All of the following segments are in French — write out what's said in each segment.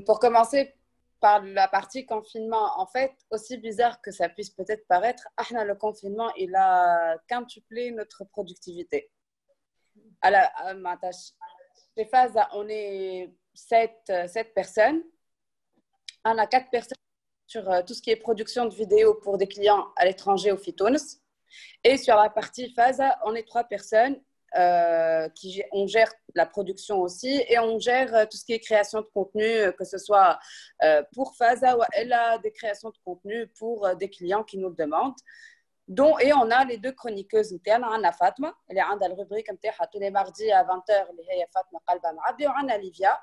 Pour commencer par la partie confinement, en fait, aussi bizarre que ça puisse peut-être paraître, le confinement, il a quintuplé notre productivité. Chez Faza, on est sept personnes. On a 4 personnes sur tout ce qui est production de vidéos pour des clients à l'étranger au Fitounes. Et sur la partie Faza, on est 3 personnes. On gère la production aussi et on gère tout ce qui est création de contenu, que ce soit pour Faza ou des créations de contenu pour des clients qui nous le demandent. Et on a les 2 chroniqueuses. On a Fatma, elle a la rubrique tous les mardis à 20h, Fatma Qalba Maabdi, et on a Livia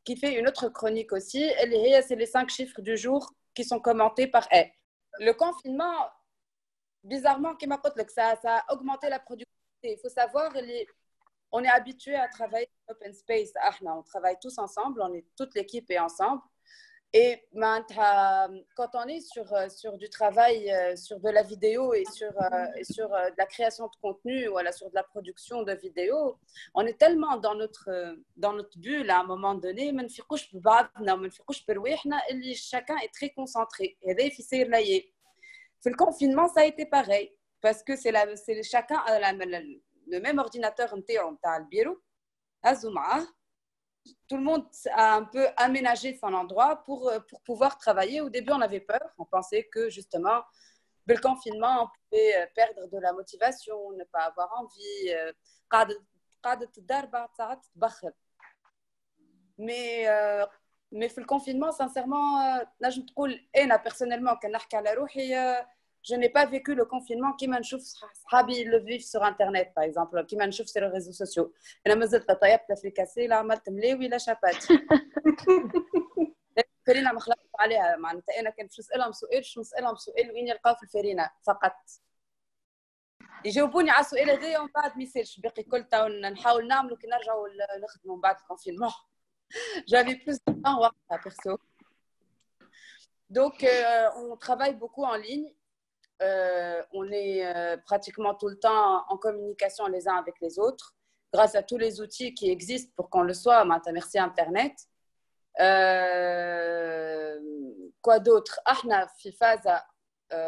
qui fait une autre chronique aussi. C'est les 5 chiffres du jour qui sont commentés par elle. Le confinement, bizarrement, ça a augmenté la productivité. Il faut savoir, on est habitué à travailler en open space. On travaille tous ensemble, toute l'équipe est ensemble. Et quand on est sur du travail, sur de la vidéo et sur de la création de contenu, voilà, sur de la production de vidéos, on est tellement dans notre bulle à un moment donné, chacun est très concentré. Le confinement, ça a été pareil, parce que chacun a le même ordinateur dans le bureau, tout le monde a un peu aménagé son endroit pour pouvoir travailler. Au début, on avait peur. On pensait que, justement, le confinement, on pouvait perdre de la motivation, ne pas avoir envie. Mais le confinement, sincèrement, personnellement, je n'ai pas vécu le confinement qui m'a chouf صحابي le vivent sur internet par exemple qui m'a chouf sur les réseaux sociaux انا ما زلت طيبت لا فريكاسي لا عملت ملاوي لا شاباتي الفرينه ما خلصت عليها معناتها انا كنت نسالهم سؤال وين يلقاو في الفرينه فقط يجاوبوني على السؤال هذايا ومن بعد ما يصيرش باقي كل تو نحاول نعملوا كي نرجعوا نخدموا من بعد الكونفينمون j'avais plus de temps وقتها perso donc on travaille beaucoup en ligne. On est pratiquement tout le temps en communication les uns avec les autres grâce à tous les outils qui existent pour qu'on le soit. Merci Internet. Quoi d'autre?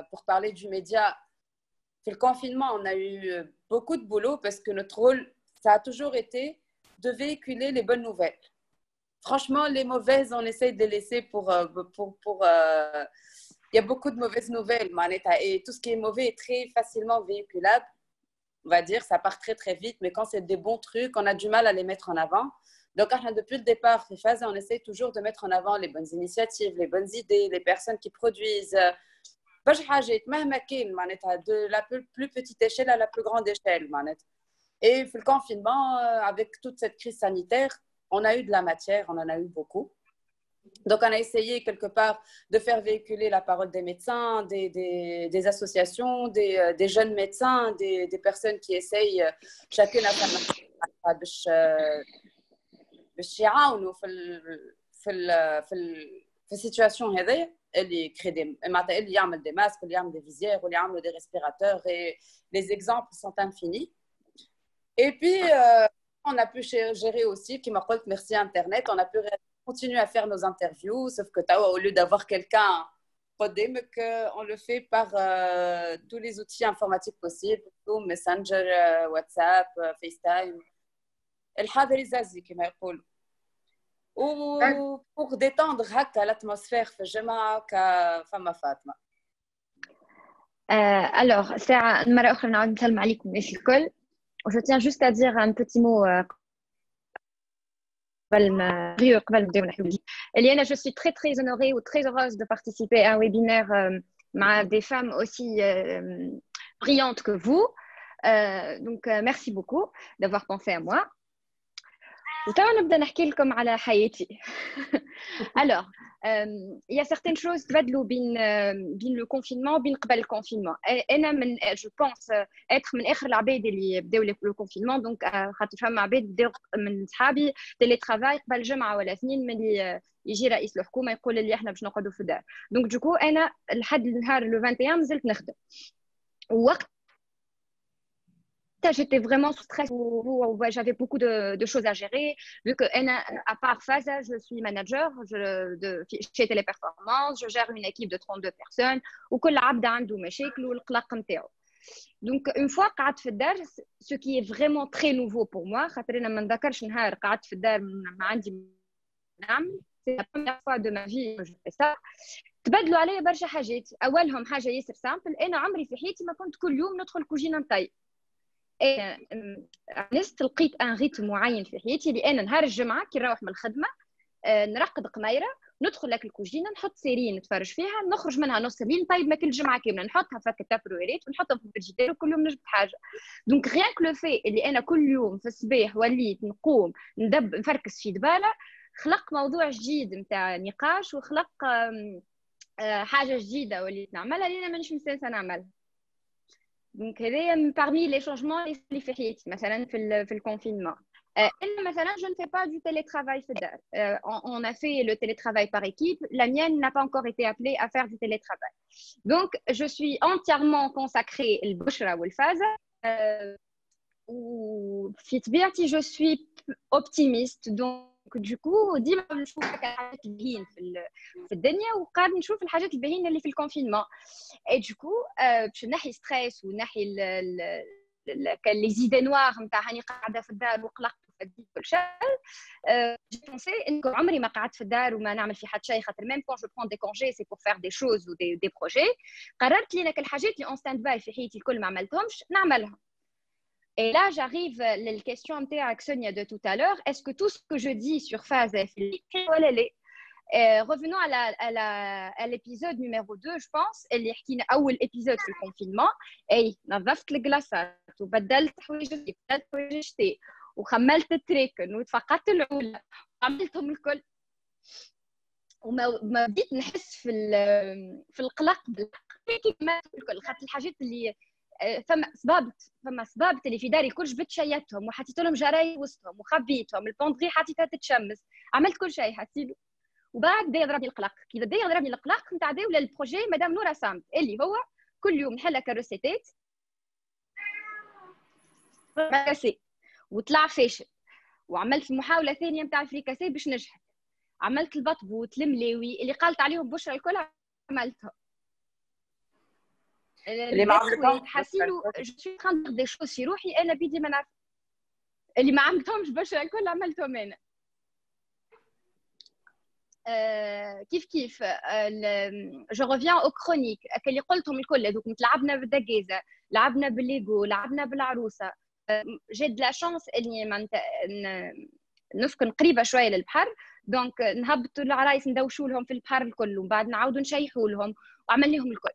Pour parler du média, le confinement, on a eu beaucoup de boulot parce que notre rôle, ça a toujours été de véhiculer les bonnes nouvelles. Franchement, les mauvaises, on essaye de les laisser pour il y a beaucoup de mauvaises nouvelles, et tout ce qui est mauvais est très facilement véhiculable. On va dire, ça part très très vite, mais quand c'est des bons trucs, on a du mal à les mettre en avant. Donc, depuis le départ, on essaie toujours de mettre en avant les bonnes initiatives, les bonnes idées, les personnes qui produisent. De la plus petite échelle à la plus grande échelle. Et le confinement, avec toute cette crise sanitaire, on a eu de la matière, on en a eu beaucoup. Donc, on a essayé quelque part de faire véhiculer la parole des médecins, des associations, des jeunes médecins, des personnes qui essayent chacune à sa manière باش يعاونوا في السيتواسيون هذه اللي كري معناتها اللي يعمل دي ماسك اللي يعمل دي فيزير واللي يعملوا دي ريسبيراتeurs et les exemples sont infinis. Et puis on a pu gérer aussi qui m'a dit merci Internet, on a pu continuer à faire nos interviews, sauf que au lieu d'avoir quelqu'un on le fait par tous les outils informatiques possibles, Messenger, WhatsApp, FaceTime. الحاضر يزازي كما يقولوا. pour détendre هكا l'atmosphère في الجامعة كفما فاطمة. Alors, c'est مرة أخرى نعود نسلم عليكم الناس الكل. Je tiens juste à dire un petit mot قبل ما نبداو نحكيو اللي أنا je suis très très honorée ou très heureuse de participer à un webinaire مع des femmes aussi brillantes que vous. Donc merci beaucoup d'avoir pensé à moi. وتوا نبدا نحكي لكم على حياتي. Alors, il y a certaines choses تبدلوا بين le confinement بين قبل الكونفينمون. انا من je pense être من اخر العباد اللي بداو le confinement, donc خاطر فما عباد بداو من صحابي تيلي ترافاي قبل جمعه ولا اثنين ملي يجي رئيس الحكومه يقول لي احنا باش نقعدوا في الدار. دونك دوكو انا لحد النهار لو 21 مازلت نخدم. وقت j'étais vraiment sous stress où j'avais beaucoup de choses à gérer. Vu que, à part Faza, je suis manager chez Téléperformance, je gère une équipe de 32 personnes. وكل عبد عنده مشاكل والقلق نتاعو. Donc, une fois قعدت في الدار, ce qui est vraiment très nouveau pour moi, خاطر أنا ما نذكرش نهار قعدت في الدار ما عندي نعمل. C'est la première fois de ma vie que je fais ça. تبدلوا عليا برشا حاجات. أولهم حاجة ياسر سامبل. أنا عمري في حياتي ما كنت كل يوم ندخل كوجينة نطيب. نست لقيت ان ريتم معين في حياتي اللي انا نهار الجمعه كي نروح من الخدمه نرقد قميره ندخل لك الكوجينه نحط سيري نتفرج فيها نخرج منها نص الليل نطيب ماكل الجمعه كامله نحطها في التابرويرات ونحطها في الفريجيدير وكل يوم نجبد حاجه دونك غيان كو لو في اللي انا كل يوم في الصباح وليت نقوم نفركس في دباله خلق موضوع جديد نتاع نقاش وخلق حاجه جديده وليت نعملها اللي انا مانيش مستانسه نعملها. Donc, parmi les changements, les fériés, في confinement. Maintenant, je ne fais pas du télétravail. On a fait le télétravail par équipe. La mienne n'a pas encore été appelée à faire du télétravail. Donc, je suis entièrement consacrée au Bouchra ou le Faza. Je suis optimiste. Donc, du coup, ديما نشوف الحاجات الباهيين في الدنيا وقاعد نشوف الحاجات الباهيين اللي في الكونفينمون. Et du coup, باش نحي ستريس ونحي les idées noires نتاع هاني قاعده في الدار وقلقت وفديت كل شيء. J'ai pensé إنه عمري ما قعدت في الدار وما نعمل في حد شيء خاطر même quand je prends des congés c'est pour faire des choses ou des projets. قررت لي انك الحاجات اللي en stand by في حياتي الكل ما عملتهمش نعملهم. Et là, j'arrive à la question de Sonia de tout à l'heure. Est-ce que tout ce que je dis sur phase revenons à l'épisode numéro 2, je pense. اللي حكينا أول épisode في الconfinement. أي نظفت الجلاسات وبدلت حوايج شتي وخملت التريكن وتفقدت العولة وعملتهم الكل. وما بديت نحس في القلق كيما الكل خاطر الحاجات اللي فما صبابت اللي في داري كل جبت شيتهم وحطيت لهم جراي وسطهم وخبيتهم البوندري حطيتها تتشمس عملت كل شيء حسيت وبعد بدا يضربني القلق كي بدا يضربني القلق نتاع ولا البروجي مدام نورا سامت اللي هو كل يوم نحل كروسيتات فريكاسي وطلع فاشل وعملت محاوله ثانيه نتاع الفريكاسي باش نجحت عملت البطبوط الملاوي اللي قالت عليهم بشرى الكل عملتها اللي ما عملتهمش حاسيلو جو سوي تران دير دي شوز في روحي انا بيدي ما نعرف اللي ما عملتهمش بشرى الكل عملتهم انا كيف جو ريفيان او كرونيك اللي قلتهم الكل هذوك لعبنا بالدقيزه لعبنا بالليغو لعبنا بالعروسه جد لا شانس اني نسكن قريبه شويه للبحر دونك نهبطوا العرايس ندوشوا لهم في البحر الكل ومن بعد نعاودوا نشيحوا لهم وعملناهم الكل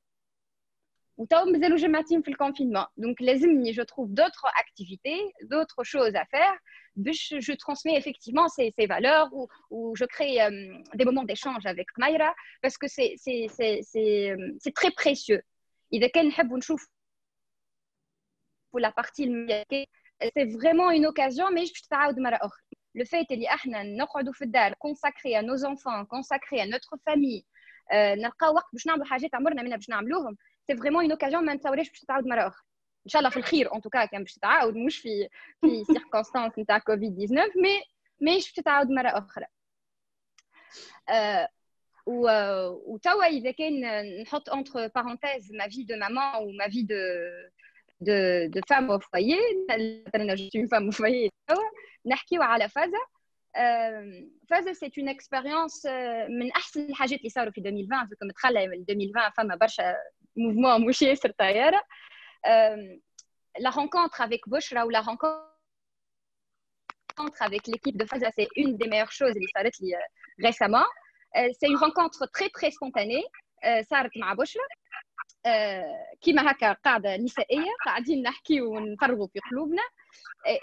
وتو مازالوا جماعتين في الكونفينمون دونك لازمني جو تروف دوطخ اكتيفيتي دوطخ شوز ا فير باش جو ترانسمي effectivement ces valeurs ou je crée des moments d'échange avec Maïra parce que c'est très précieux اذا كان نحبوا نشوف pour la partie الميكي c'est vraiment une occasion mais باش تتعاود مره اخرى le fait اللي احنا نقعدوا في الدار consacré à nos enfants consacré à notre famille نلقاو وقت باش نعملوا حاجات عمرنا منا باش نعملوهم c'est vraiment une occasion ما نتصوريش باش تتعاود مره اخرى ان شاء الله في الخير ان توكا كان باش تتعاود مش في circonstances نتاع كوفيد 19 مي باش تتعاود مره اخرى وتوا اذا كان نحط entre parenthèses ma vie de maman ou ma vie de femme au foyer انا je suis une femme au foyer نحكيو على فازا c'est une expérience من احسن الحاجات اللي صاروا في 2020 فيكم متخلى 2020 فما برشا موفمون مش ياسر طياره la rencontre avec Bouchra ou la rencontre avec l'équipe de Faza c'est une des meilleures choses اللي صارت لي récemment c'est une rencontre très très spontanée صارت مع بشرى كيما هكا قاعده نسائيه قاعدين نحكي ونفرغوا في قلوبنا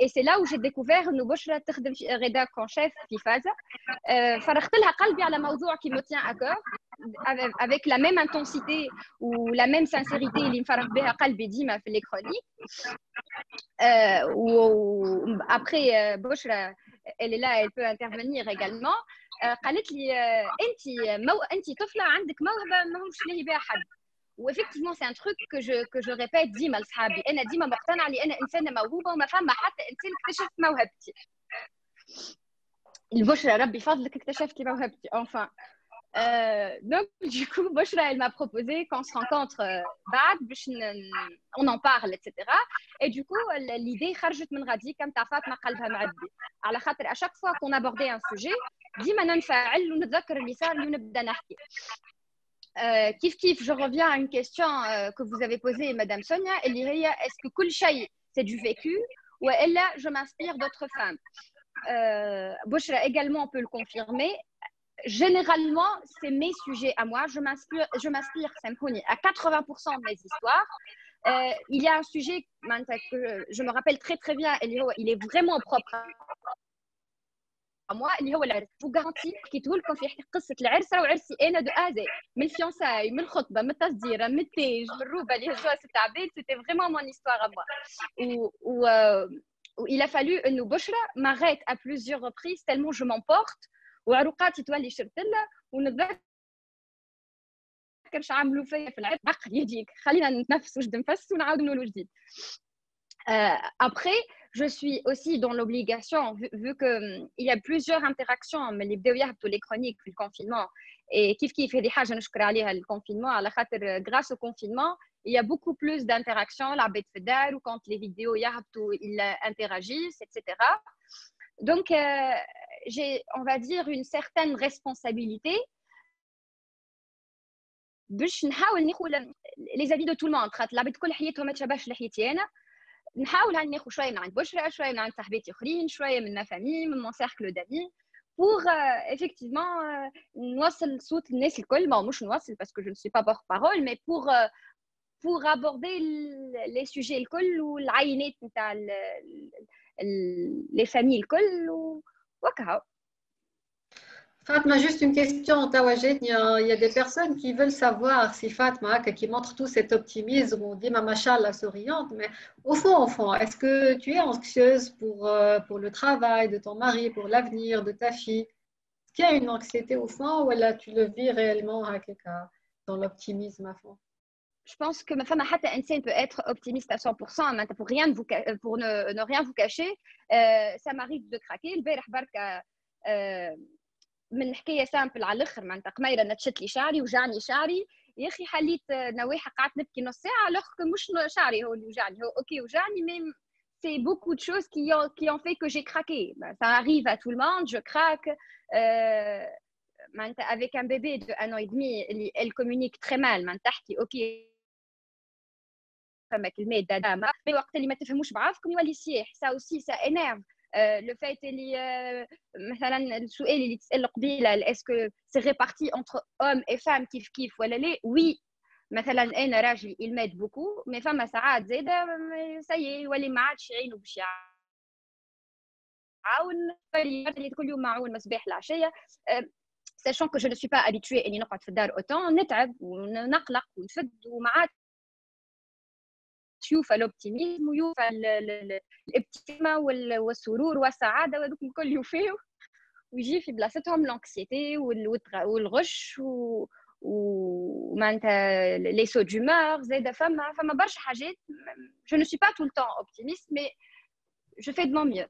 et c'est là où j'ai découvert انه بشرى تخدم في غدا كون شيف في فازا فرغت لها قلبي على موضوع qui me tient à cœur avec la même intensité ou la même sincérité اللي نفرغ بها قلبي ديما في لي كرونيك و après بشرى elle est là elle peut intervenir également قالت لي انت طفله عندك موهبه ماهمش لاهي بها حد وeffectivement c'est un truc que je répète ديما لصحابي انا ديما مقتنعه لي انا انسانه موهوبه وما فما حتى انسان اكتشف موهبتي البشرى ربي فضلك اكتشفتي موهبتي enfin donc du coup Boshra elle m'a proposé qu'on se rencontre بعد باش on en parle etc. et du coup l'idée خرجت من غادي كم تاع فاطمه قلبها معبي على خاطر à chaque fois qu'on abordait un sujet ديما ننفعل ونتذكر اللي صار لي ونبدا نحكي كيف je reviens à une question que vous avez posée madame Sonia اللي هي est-ce que كل شيء c'est du vécu ou elle je m'inspire d'autres femmes Boshra également peut le confirmer. Généralement, c'est mes sujets à moi. Je m'inspire à 80% de mes histoires. Il y a un sujet que je me rappelle très très bien, il est vraiment propre à moi. Je vous garantis حكيته لكم في قصة العرس وعرسي أنا دو آزي من الفيونساي من الخطبة من التصديرة من التاج من الروبة اللي هزوها ست عباد. C'était vraiment mon histoire à moi. Il a fallu إنه بشرى m'arrête à plusieurs reprises tellement je m'emporte. وعروقاتي تولي شرتله ونتذكر شو عملوا فيا في العرس عقل يديك خلينا نتنفس وجد نفس ونعاود نقولوا جديد. Après, je suis aussi dans l'obligation, vu qu'il y a plusieurs interactions, mais les بداو les chroniques في الconfinement et كيف هذه حاجه نشكر عليها الconfinement على خاطر grâce au confinement il y a beaucoup plus d'interactions العباد في الدار و quand les vidéos يهبطوا ils interagissent etc. Donc j'ai on va dire une certaine responsabilité باش نحاول ناخذ les avis de tout le monde خاطر العباد كل حياتهم ما تشبهش لحياتي انا نحاول ناخذ شويه من عند بشرى شويه من عند صاحباتي اخرين شويه من ما فامي من mon cercle d'amis pour effectivement نوصل صوت الناس الكل ما مش نوصل parce que je ne suis pas porte-parole mais pour aborder les sujets الكل والعينات نتاع les familles الكل وكها. Fatma, juste une question. Il y a des personnes qui veulent savoir si Fatma, qui montre tout cet optimisme, on dit Mamachallah souriante, mais au fond, est-ce que tu es anxieuse pour le travail de ton mari, pour l'avenir de ta fille? Est-ce qu'il y a une anxiété au fond ou là tu le vis réellement dans l'optimisme à fond? Je pense que ma femme حتى إنسان peut être optimiste à 100%, pour ne rien vous cacher. Ça m'arrive de craquer. البارح بركة من حكايه سامبل على الاخر معناتها قميره نتشت لي شعري وجعني شعري يا اخي حليت نواحي قعدت نبكي نص ساعه الاخر مش شعري هو اللي وجعني هو اوكي وجعني مي c'est beaucoup de choses qui ont fait que j'ai craqué. Ça arrive à tout le monde, je craque. Avec un bébé de 1 an et demi, elle communique très mal. تحكي اوكي فما كلمات دادا mais وقت اللي ما تفهموش بعضكم يولي يصيح. Ça aussi ça énerve. Le fait اللي مثلا السؤال اللي تسأل قبيله est-ce que c'est réparti entre hommes et femmes كيف ولا لا oui مثلا انا راجلي il m'aide beaucoup mais فما ساعات زاده سي يولي ما عادش يعينوا باش يعاون اللي كل يوم معون مصباح العشيه sachant que je ne suis pas habituée اني نقعد في الدار autant نتعب ونقلق ونفد وما عاد يوفى الأوبتيميزم ويوفى الابتسامة والسرور والسعادة وذوك الكل يوفيو ويجي في بلاصتهم l'anxiété والغش ومعناتها les sauts d'humeur زايدة فما برشا حاجات. Je ne suis pas tout le temps optimiste mais je fais de mon mieux.